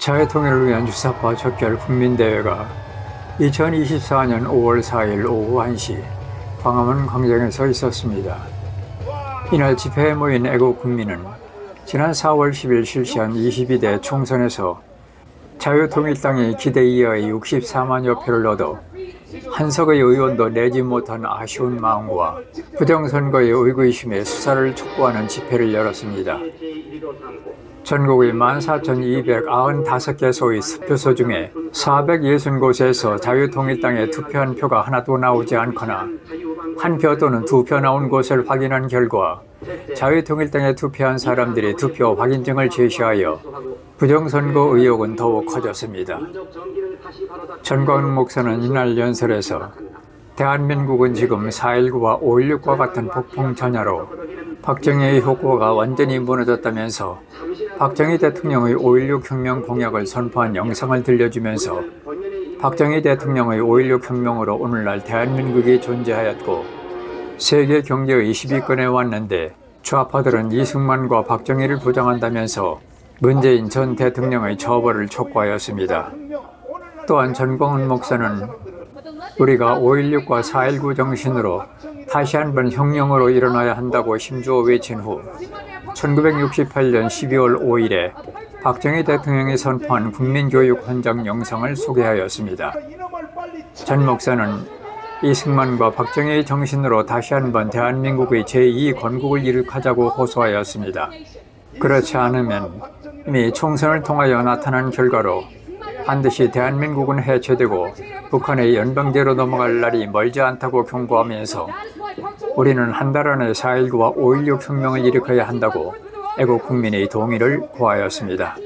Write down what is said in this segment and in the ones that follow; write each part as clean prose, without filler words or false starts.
자유통일을 위한 주사파 척결 국민대회가 2024년 5월 4일 오후 1시 광화문 광장에서 있었습니다. 이날 집회에 모인 애국국민은 지난 4월 10일 실시한 22대 총선에서 자유통일당이 기대 이하의 64만여 표를 얻어 한석의 의원도 내지 못한 아쉬운 마음과 부정선거의 의구심에 수사를 촉구하는 집회를 열었습니다. 전국의 14,295개소의 투표소 중에 460곳에서 자유통일당에 투표한 표가 하나도 나오지 않거나 한 표 또는 두 표 나온 곳을 확인한 결과 자유통일당에 투표한 사람들이 투표 확인증을 제시하여 부정선거 의혹은 더욱 커졌습니다. 전광훈 목사는 이날 연설에서 대한민국은 지금 4.19와 5.16과 같은 폭풍 전야로 박정희의 효과가 완전히 무너졌다면서 박정희 대통령의 5.16 혁명 공약을 선포한 영상을 들려주면서 박정희 대통령의 5.16 혁명으로 오늘날 대한민국이 존재하였고 세계 경제의 10위권에 왔는데 좌파들은 이승만과 박정희를 부정한다면서 문재인 전 대통령의 처벌을 촉구하였습니다. 또한 전광훈 목사는 우리가 5.16과 4.19 정신으로 다시 한번 혁명으로 일어나야 한다고 힘주어 외친 후 1968년 12월 5일에 박정희 대통령이 선포한 국민교육 헌장 영상을 소개하였습니다. 전 목사는 이승만과 박정희의 정신으로 다시 한번 대한민국의 제2건국을 이룩하자고 호소하였습니다. 그렇지 않으면 이미 총선을 통하여 나타난 결과로 반드시 대한민국은 해체되고 북한의 연방제로 넘어갈 날이 멀지 않다고 경고하면서 우리는 한 달 안에 4.19와 5.16 혁명을 일으켜야 한다고 애국 국민의 동의를 구하였습니다.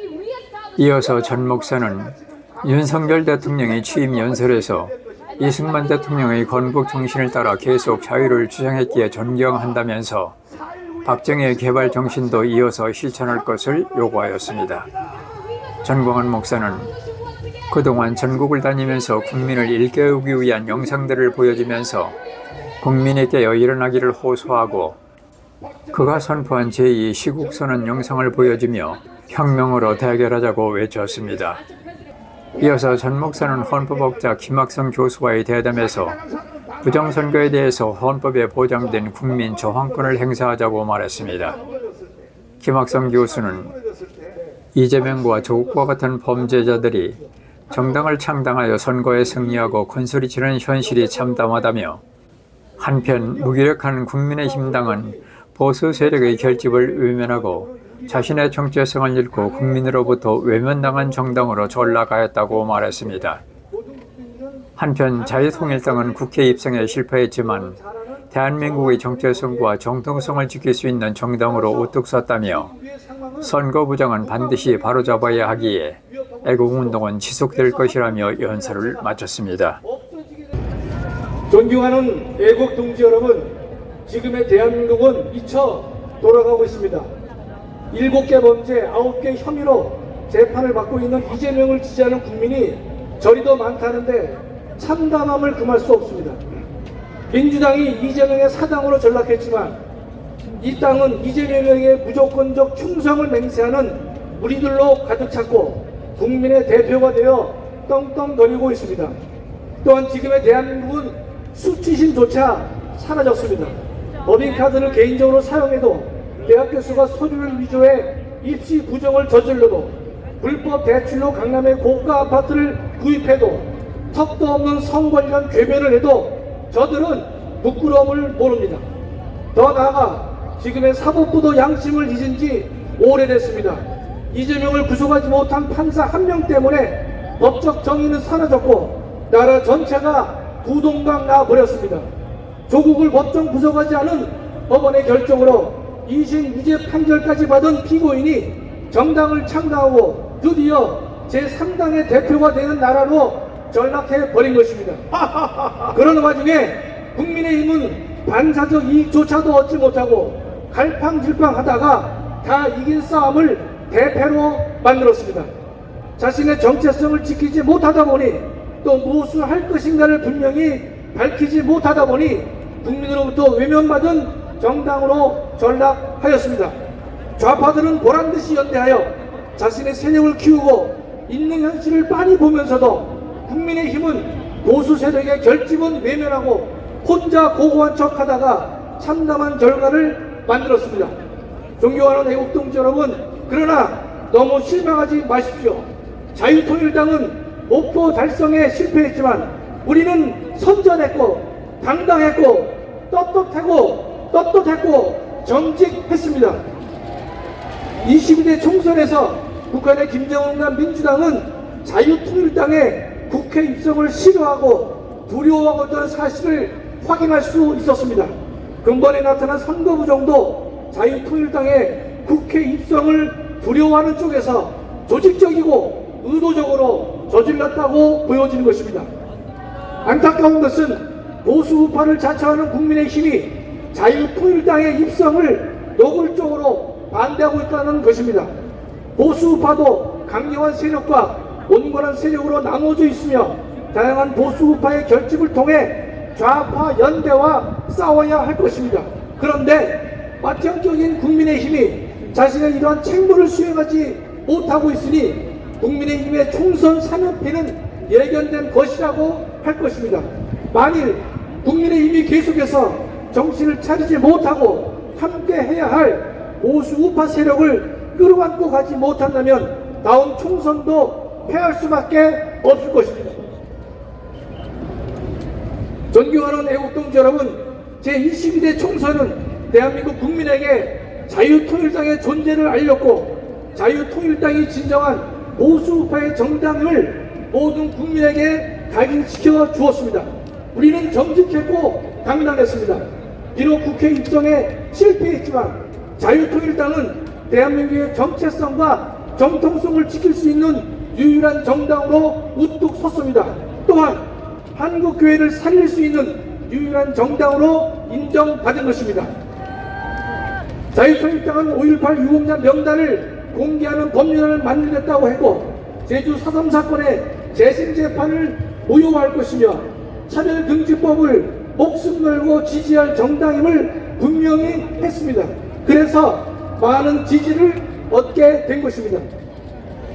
이어서 전 목사는 윤석열 대통령이 취임 연설에서 이승만 대통령의 건국 정신을 따라 계속 자유를 주장했기에 존경한다면서 박정희의 개발 정신도 이어서 실천할 것을 요구하였습니다. 전광훈 목사는 그동안 전국을 다니면서 국민을 일깨우기 위한 영상들을 보여주면서 국민이 깨어 일어나기를 호소하고 그가 선포한 제2 시국선언 영상을 보여주며 혁명으로 대결하자고 외쳤습니다. 이어서 전 목사는 헌법학자 김학성 교수와의 대담에서 부정선거에 대해서 헌법에 보장된 국민 저항권을 행사하자고 말했습니다. 김학성 교수는 이재명과 조국과 같은 범죄자들이 정당을 창당하여 선거에 승리하고 큰소리치는 현실이 참담하다며 한편 무기력한 국민의힘당은 보수 세력의 결집을 외면하고 자신의 정체성을 잃고 국민으로부터 외면당한 정당으로 전락하였다고 말했습니다. 한편 자유통일당은 국회 입성에 실패했지만 대한민국의 정체성과 정통성을 지킬 수 있는 정당으로 우뚝 섰다며 선거 부정은 반드시 바로잡아야 하기에 애국운동은 지속될 것이라며 연설을 마쳤습니다. 존경하는 애국 동지 여러분, 지금의 대한민국은 미쳐 돌아가고 있습니다. 7개 범죄, 9개 혐의로 재판을 받고 있는 이재명을 지지하는 국민이 저리도 많다는데 참담함을 금할 수 없습니다. 민주당이 이재명의 사당으로 전락했지만 이 땅은 이재명에게 무조건적 충성을 맹세하는 무리들로 가득 찼고 국민의 대표가 되어 떵떵거리고 있습니다. 또한 지금의 대한민국은 수치심조차 사라졌습니다. 법인카드를 개인적으로 사용해도 대학 교수가 서류를 위조해 입시 부정을 저질러도 불법 대출로 강남의 고가 아파트를 구입해도 턱도 없는 성 관련 궤변을 해도 저들은 부끄러움을 모릅니다. 더 나아가 지금의 사법부도 양심을 잊은 지 오래됐습니다. 이재명을 구속하지 못한 판사 한 명 때문에 법적 정의는 사라졌고 나라 전체가 부동강 나버렸습니다. 조국을 법정 구속하지 않은 법원의 결정으로 2심 무죄 판결까지 받은 피고인이 정당을 창당하고 드디어 제3당의 대표가 되는 나라로 전락해버린 것입니다. 그런 와중에 국민의힘은 반사적 이익조차도 얻지 못하고 갈팡질팡하다가 다 이긴 싸움을 대패로 만들었습니다. 자신의 정체성을 지키지 못하다 보니 또 무엇을 할 것인가를 분명히 밝히지 못하다 보니 국민으로부터 외면받은 정당으로 전락하였습니다. 좌파들은 보란듯이 연대하여 자신의 세력을 키우고 있는 현실을 빤히 보면서도 국민의힘은 보수 세력의 결집은 외면하고 혼자 고고한 척하다가 참담한 결과를 만들었습니다. 존경하는 애국동지 여러분, 그러나 너무 실망하지 마십시오. 자유통일당은 목표 달성에 실패했지만 우리는 선전했고 당당했고 떳떳했고 정직했습니다. 22대 총선에서 북한의 김정은과 민주당은 자유통일당의 국회 입성을 싫어하고 두려워하고 있다는 사실을 확인할 수 있었습니다. 근본에 나타난 선거 부정도 자유통일당의 국회 입성을 두려워하는 쪽에서 조직적이고 의도적으로 저질렀다고 보여지는 것입니다. 안타까운 것은 보수 우파를 자처하는 국민의힘이 자유통일당의 입성을 노골적으로 반대하고 있다는 것입니다. 보수 우파도 강력한 세력과 온건한 세력으로 나눠져 있으며 다양한 보수 우파의 결집을 통해 좌파 연대와 싸워야 할 것입니다. 그런데 마찬가지인 국민의힘이 자신의 이러한 책무를 수행하지 못하고 있으니 국민의힘의 총선 사면피는 예견된 것이라고 할 것입니다. 만일 국민의힘이 계속해서 정신을 차리지 못하고 함께 해야 할 보수 우파 세력을 끌어안고 가지 못한다면 다음 총선도 패할 수밖에 없을 것입니다. 존경하는 애국동지 여러분, 제22대 총선은 대한민국 국민에게 자유통일당의 존재를 알렸고 자유통일당이 진정한 보수우파의 정당임을 모든 국민에게 각인시켜 주었습니다. 우리는 정직했고 당당했습니다. 비록 국회 입성에 실패했지만 자유통일당은 대한민국의 정체성과 정통성을 지킬 수 있는 유일한 정당으로 우뚝 섰습니다. 또한 한국교회를 살릴 수 있는 유일한 정당으로 인정받은 것입니다. 자유통일당은 5.18 유공자 명단을 공개하는 법률안을 만들겠다고 했고 제주 4.3 사건의 재심재판을 무효화할 것이며 차별금지법을 목숨 걸고 지지할 정당임을 분명히 했습니다. 그래서 많은 지지를 얻게 된 것입니다.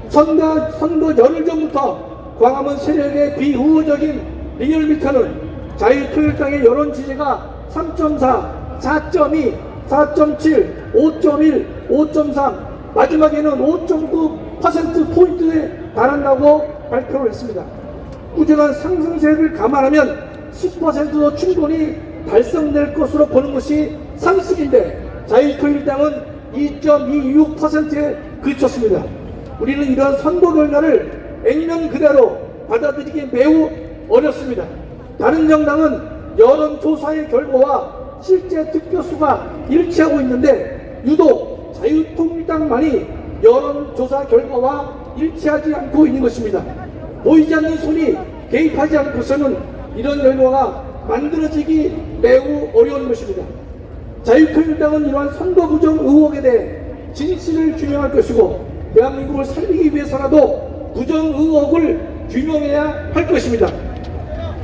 선거 열흘 전부터 광화문 세력의 비우호적인 리얼미터는 자유통일당의 여론 지지가 3.4, 4.2, 4.7, 5.1, 5.3, 마지막에는 5.9%포인트에 달한다고 발표를 했습니다. 꾸준한 상승세를 감안하면 10%도 충분히 달성될 것으로 보는 것이 상식인데 자유통일당은 2.26%에 그쳤습니다. 우리는 이러한 선거 결과를 액면 그대로 받아들이기 매우 어렵습니다. 다른 정당은 여론조사의 결과와 실제 득표수가 일치하고 있는데 유독 자유통일당만이 여론조사 결과와 일치하지 않고 있는 것입니다. 보이지 않는 손이 개입하지 않고서는 이런 결과가 만들어지기 매우 어려운 것입니다. 자유통일당은 이러한 선거 부정 의혹에 대해 진실을 규명할 것이고 대한민국을 살리기 위해서라도 부정 의혹을 규명해야 할 것입니다.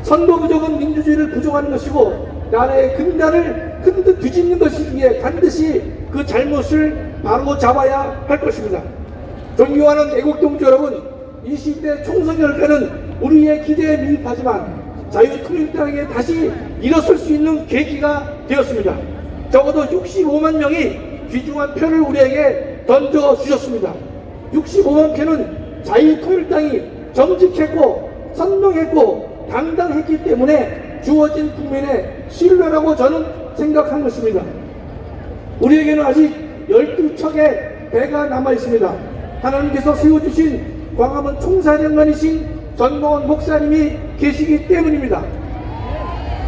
선거 부정은 민주주의를 부정하는 것이고 나라의 근간을 흔들 뒤집는 것이기에 반드시 그 잘못을 바로 잡아야 할 것입니다. 존경하는 애국동지 여러분, 20대 총선 결과는 우리의 기대에 미흡하지만 자유통일당에게 다시 일어설 수 있는 계기가 되었습니다. 적어도 65만 명이 귀중한 표를 우리에게 던져주셨습니다. 65만 표는 자유통일당이 정직했고 선명했고 당당했기 때문에 주어진 국민의 신뢰라고 저는 생각한 것입니다. 우리에게는 아직 12척의 배가 남아있습니다. 하나님께서 세워주신 광화문 총사령관이신 전광훈 목사님이 계시기 때문입니다.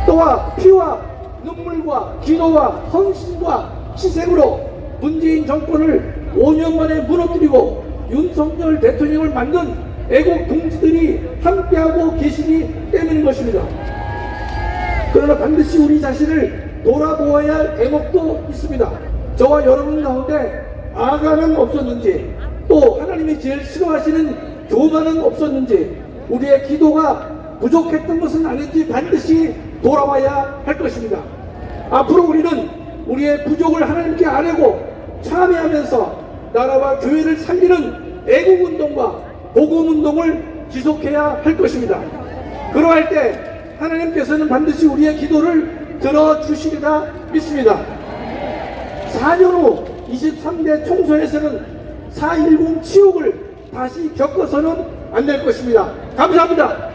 또한 피와 눈물과 기도와 헌신과 희생으로 문재인 정권을 5년 만에 무너뜨리고 윤석열 대통령을 만든 애국 동지들이 함께하고 계시기 때문인 것입니다. 그러나 반드시 우리 자신을 돌아보아야 할 대목도 있습니다. 저와 여러분 가운데 아가는 없었는지 또 하나님이 제일 싫어하시는 교만은 없었는지 우리의 기도가 부족했던 것은 아닌지 반드시 돌아와야 할 것입니다. 앞으로 우리는 우리의 부족을 하나님께 아뢰고 참여하면서 나라와 교회를 살리는 애국운동과 복음운동을 지속해야 할 것입니다. 그러할 때 하나님께서는 반드시 우리의 기도를 들어주시리라 믿습니다. 4년 후 23대 총선에서는 4.10 치욕을 다시 겪어서는 안 될 것입니다. 감사합니다.